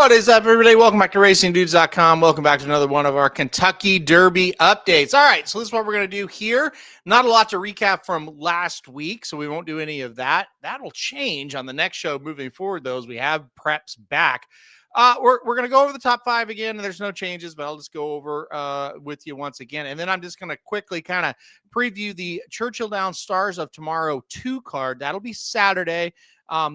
What is up, everybody? Welcome back to RacingDudes.com. Welcome back to another one of our Kentucky Derby updates. All right, so this is what we're going to do here. Not a lot to recap from last week, so we won't do any of that. That'll change on the next show moving forward, though, as we have preps back. We're going to go over the top five again, and there's no changes, but I'll just go over with you once again. And then I'm just going to quickly kind of preview the Churchill Downs Stars of Tomorrow 2 card. That'll be Saturday.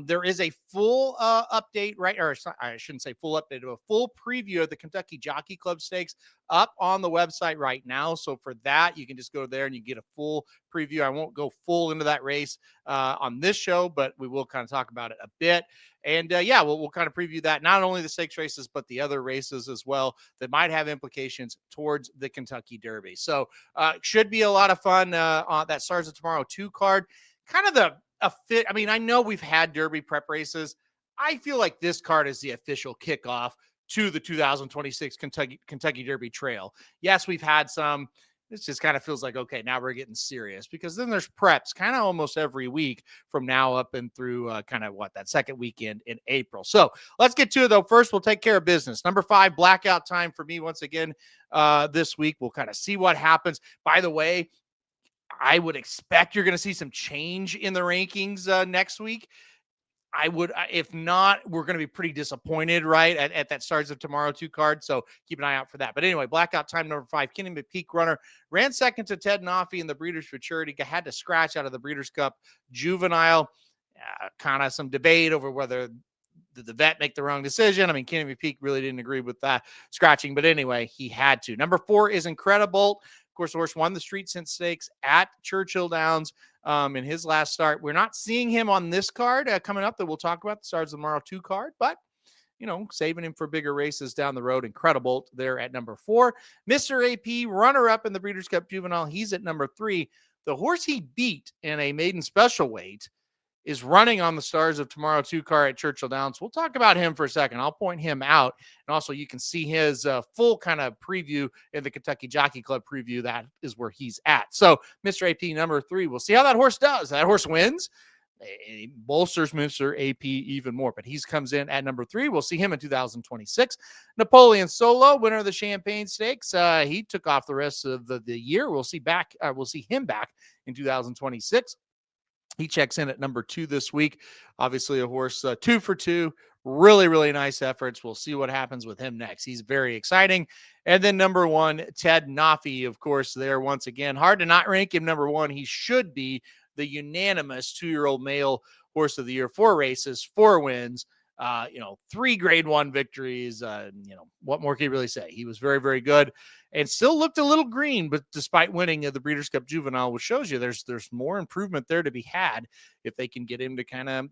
There is a full update, right? Or I shouldn't say full update, but a full preview of the Kentucky Jockey Club Stakes up on the website right now. So for that, you can just go there and you get a full preview. I won't go full into that race on this show, but we will kind of talk about it a bit. And yeah, we'll kind of preview that, not only the stakes races, but the other races as well that might have implications towards the Kentucky Derby. So should be a lot of fun on that Stars of Tomorrow 2 card. Kind of a fit. I mean, I know we've had Derby prep races. I feel like this card is the official kickoff to the 2026 Kentucky Derby Trail. Yes, we've had some. This just kind of feels like, okay, now we're getting serious, because then there's preps kind of almost every week from now up and through that second weekend in April. So let's get to it, though. First, we'll take care of business. Number 5, blackout time for me once again this week. We'll kind of see what happens. By the way, I would expect you're going to see some change in the rankings next week. If not, we're going to be pretty disappointed, right, at that Stars of Tomorrow 2 card. So keep an eye out for that. But anyway, blackout time number 5, Kenny McPeak runner, ran second to Ted Noffey in the Breeders Futurity, had to scratch out of the Breeders Cup Juvenile. Kind of some debate over whether did the vet make the wrong decision. I mean, Kenny McPeak really didn't agree with that scratching, but anyway, he had to. Number 4 is Incredible. Of course, the horse won the Street Scent Stakes at Churchill Downs in his last start. We're not seeing him on this card coming up that we'll talk about, the Stars of Tomorrow 2 card, but saving him for bigger races down the road. Incredible there at number 4. Mr. AP, runner-up in the Breeders' Cup Juvenile. He's at number 3. The horse he beat in a maiden special weight is running on the Stars of Tomorrow 2 car at Churchill Downs. We'll talk about him for a second. I'll point him out. And also you can see his full kind of preview in the Kentucky Jockey Club preview. That is where he's at. So Mr. AP number 3, we'll see how that horse does. That horse wins. He bolsters Mr. AP even more, but he comes in at number 3. We'll see him in 2026. Napoleon Solo, winner of the Champagne Stakes. He took off the rest of the year. We'll see him back in 2026. He checks in at number 2 this week. Obviously, a horse 2 for 2. Really, really nice efforts. We'll see what happens with him next. He's very exciting. And then number 1, Ted Noffey, of course, there once again. Hard to not rank him number 1. He should be the unanimous 2-year-old male horse of the year. 4 races, 4 wins. 3 grade 1 victories. What more can you really say? He was very, very good and still looked a little green, but despite winning the Breeders' Cup Juvenile, which shows you there's more improvement there to be had if they can get him to kind of,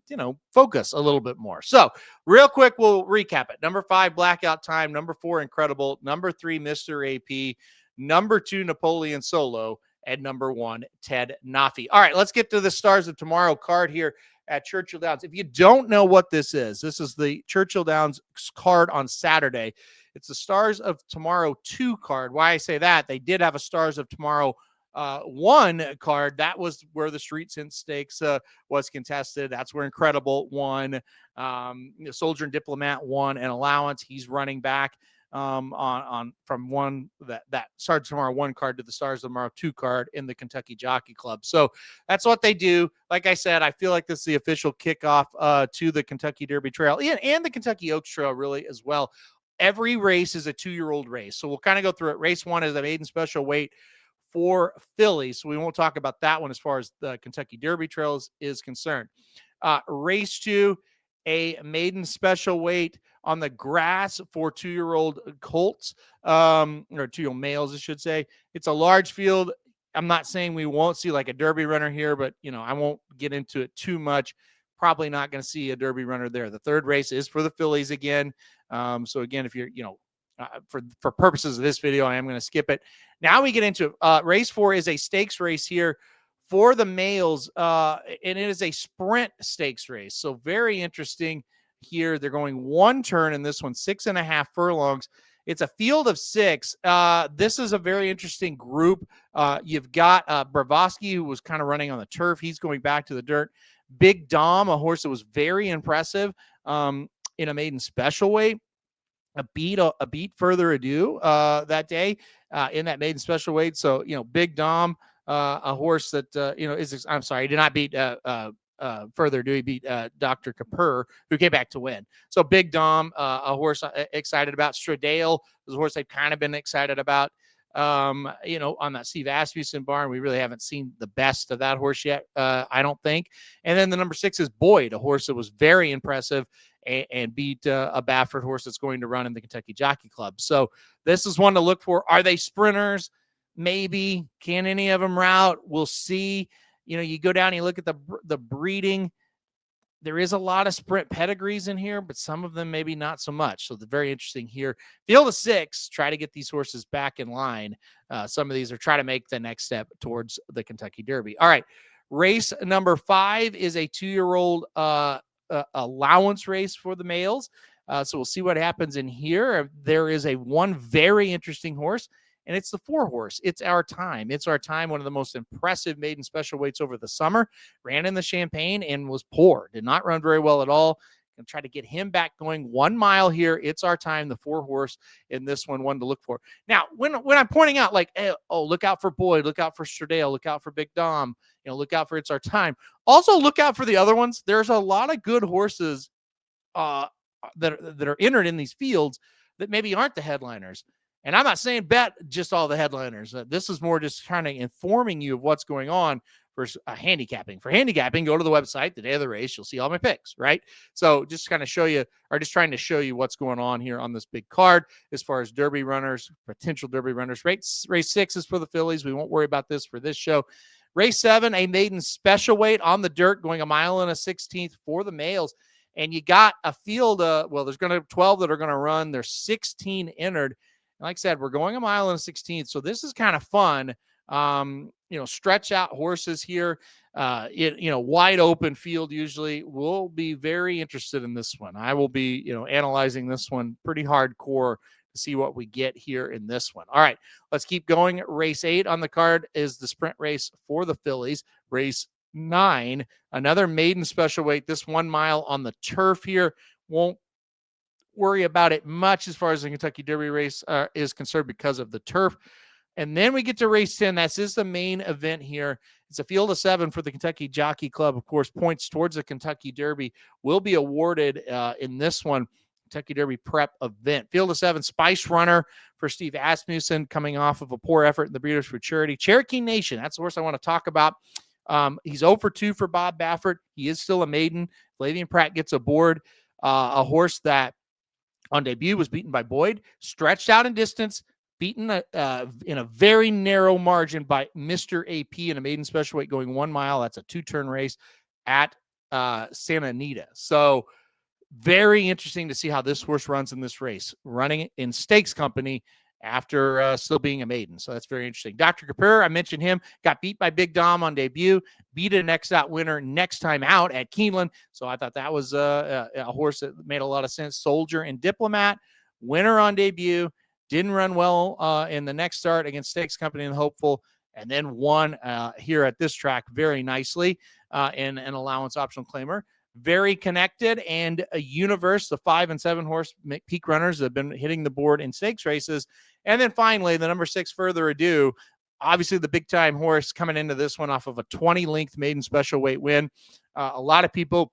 focus a little bit more. So real quick, we'll recap it. Number 5, blackout time. Number 4, Incredible. Number 3, Mr. AP. Number 2, Napoleon Solo. And number 1, Ted Noffey. All right, let's get to the Stars of Tomorrow card here at Churchill Downs. If you don't know what this is the Churchill Downs card on Saturday. It's the Stars of Tomorrow 2 card. Why I say that, they did have a Stars of Tomorrow 1 card. That was where the Street Scent Stakes was contested. That's where Incredible won. Soldier and Diplomat won an allowance. He's running back on from one that Stars of Tomorrow 1 card to the Stars of Tomorrow 2 card in the Kentucky Jockey Club. So that's what they do. Like I said, I feel like this is the official kickoff to the Kentucky Derby Trail and the Kentucky Oaks Trail really as well. Every race is a 2-year-old race. So we'll kind of go through it. Race 1 is a maiden special weight for fillies. So we won't talk about that one as far as the Kentucky Derby Trails is concerned. Race 2, a maiden special weight on the grass for 2-year-old colts, or 2-year-old males, I should say. It's a large field. I'm not saying we won't see like a Derby runner here, but, I won't get into it too much. Probably not going to see a Derby runner there. The 3rd race is for the fillies again. So again, if you're, for purposes of this video, I am going to skip it. Now we get into race 4 is a stakes race here for the males, and it is a sprint stakes race. So very interesting here. They're going 1 turn in this one, 6.5 furlongs. It's a field of 6. This is a very interesting group. You've got Bravosky, who was kind of running on the turf. He's going back to the dirt. Big Dom, a horse that was very impressive in a maiden special weight. a beat further ado that day in that maiden special weight. So, Big Dom, a horse that, I'm sorry, he did not beat further ado. He beat Dr. Kapur, who came back to win. So Big Dom, a horse excited about. Stradale is a horse I've kind of been excited about. On that Steve Asmussen barn, we really haven't seen the best of that horse yet, I don't think. And then the number 6 is Boyd, a horse that was very impressive and beat a Baffert horse that's going to run in the Kentucky Jockey Club. So this is one to look for. Are they sprinters? Maybe. Can any of them route? We'll see. You go down and you look at the breeding. There is a lot of sprint pedigrees in here, but some of them maybe not so much. So they're very interesting here. Field of 6, try to get these horses back in line. Some of these are try to make the next step towards the Kentucky Derby. All right. Race number 5 is a 2-year-old allowance race for the males. So we'll see what happens in here. There is one very interesting horse, and it's the 4 horse. It's Our Time. It's Our Time, one of the most impressive maiden special weights over the summer. Ran in the Champagne and was poor. Did not run very well at all. Going to try to get him back going 1 mile here. It's Our Time, the 4 horse in this one to look for. Now, when I'm pointing out, like, hey, look out for Boyd, look out for Stradale, look out for Big Dom, look out for It's Our Time. Also, look out for the other ones. There's a lot of good horses that are entered in these fields that maybe aren't the headliners. And I'm not saying bet just all the headliners. This is more just kind of informing you of what's going on for handicapping. For handicapping, go to the website the day of the race. You'll see all my picks, right? So just kind of show you, or just trying to show you what's going on here on this big card as far as Derby runners, potential Derby runners. Race 6 is for the fillies. We won't worry about this for this show. Race 7, a maiden special weight on the dirt, going 1 mile and a 16th for the males. And you got a field, there's going to be 12 that are going to run. There's 16 entered. Like I said, we're going 1 mile and a 16th. So this is kind of fun. Stretch out horses here, wide open field. Usually we'll be very interested in this one. I will be, analyzing this one pretty hardcore to see what we get here in this one. All right, let's keep going. Race 8 on the card is the sprint race for the fillies. Race 9, another maiden special weight. This 1 mile on the turf here. Won't worry about it much as far as the Kentucky Derby race is concerned because of the turf. And then we get to race 10. This is the main event here. It's a field of 7 for the Kentucky Jockey Club. Of course, points towards the Kentucky Derby will be awarded in this one, Kentucky Derby prep event. Field of 7, Spice Runner for Steve Asmussen, coming off of a poor effort in the Breeders for Charity. Cherokee Nation, that's the horse I want to talk about. He's 0 for 2 for Bob Baffert. He is still a maiden. Flavian Pratt gets aboard. A horse that on debut was beaten by Boyd, stretched out in distance, beaten in a very narrow margin by Mr. AP in a maiden special weight going 1 mile. That's a 2-turn race at Santa Anita. So very interesting to see how this horse runs in this race, running in stakes company after still being a maiden. So that's very interesting. Dr. Kapur, I mentioned him, got beat by Big Dom on debut, beat a next out winner next time out at Keeneland. So I thought that was a horse that made a lot of sense. Soldier and Diplomat, winner on debut, didn't run well in the next start against Stakes Company and Hopeful, and then won here at this track very nicely in an allowance optional claimer. Very connected, and a Universe, the 5 and 7 horse peak runners that have been hitting the board in stakes races. And then finally, the number 6, Further Ado, obviously the big time horse coming into this one off of a 20-length maiden special weight win. A lot of people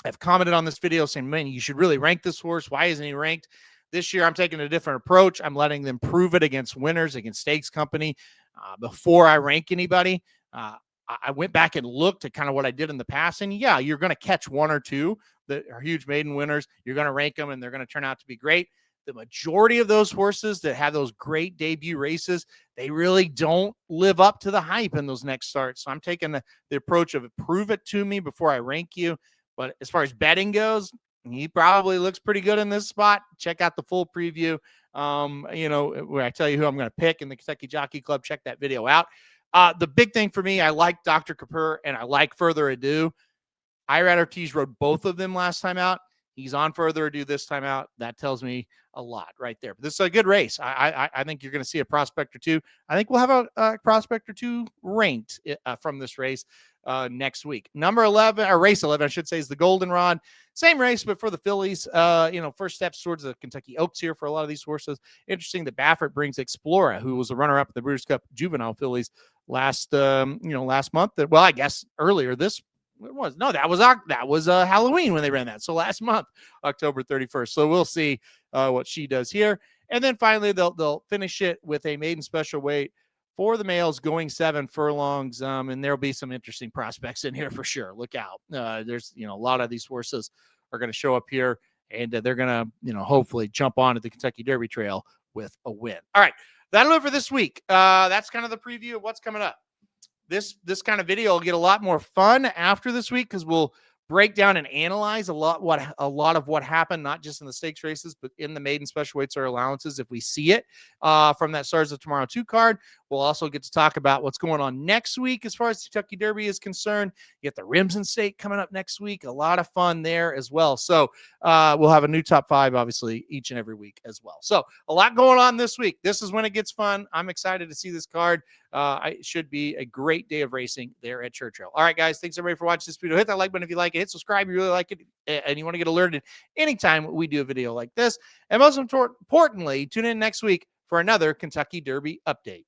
have commented on this video saying, man, you should really rank this horse. Why isn't he ranked? This year, I'm taking a different approach. I'm letting them prove it against winners, against Stakes Company before I rank anybody. I went back and looked at kind of what I did in the past, and yeah, you're going to catch 1 or 2 that are huge maiden winners. You're going to rank them, and they're going to turn out to be great. The majority of those horses that have those great debut races, they really don't live up to the hype in those next starts. So I'm taking the approach of prove it to me before I rank you. But as far as betting goes, he probably looks pretty good in this spot. Check out the full preview, where I tell you who I'm going to pick in the Kentucky Jockey Club. Check that video out. The big thing for me, I like Dr. Kapur and I like Further Ado. Irad Ortiz rode both of them last time out. He's on Further Ado this time out. That tells me a lot right there. But this is a good race. I think you're going to see a prospect or two. I think we'll have a prospect or two ranked from this race. next week. Number 11, or race 11, I should say, is the Goldenrod. Same race, but for the fillies. First steps towards the Kentucky Oaks here for a lot of these horses. Interesting that Baffert brings Explora, who was a runner-up at the Breeders' Cup Juvenile fillies last month. Well, I guess earlier this was no, that was Halloween when they ran that. So last month, October 31st. So we'll see what she does here. And then finally, they'll finish it with a maiden special weight for the males going 7 furlongs. And there'll be some interesting prospects in here for sure. Look out. There's, a lot of these horses are going to show up here, and they're going to, hopefully jump onto the Kentucky Derby Trail with a win. All right. That'll do it for this week. That's kind of the preview of what's coming up. This kind of video will get a lot more fun after this week because we'll break down and analyze a lot of what happened, not just in the stakes races, but in the maiden special weights or allowances. If we see it from that Stars of Tomorrow 2 card, we'll also get to talk about what's going on next week as far as the Kentucky Derby is concerned. You get the Remsen Stake coming up next week. A lot of fun there as well. So we'll have a new top 5, obviously, each and every week as well. So a lot going on this week. This is when it gets fun. I'm excited to see this card. It should be a great day of racing there at Churchill. All right, guys. Thanks, everybody, for watching this video. Hit that like button if you like it. Hit subscribe if you really like it. And you want to get alerted anytime we do a video like this. And most importantly, tune in next week for another Kentucky Derby update.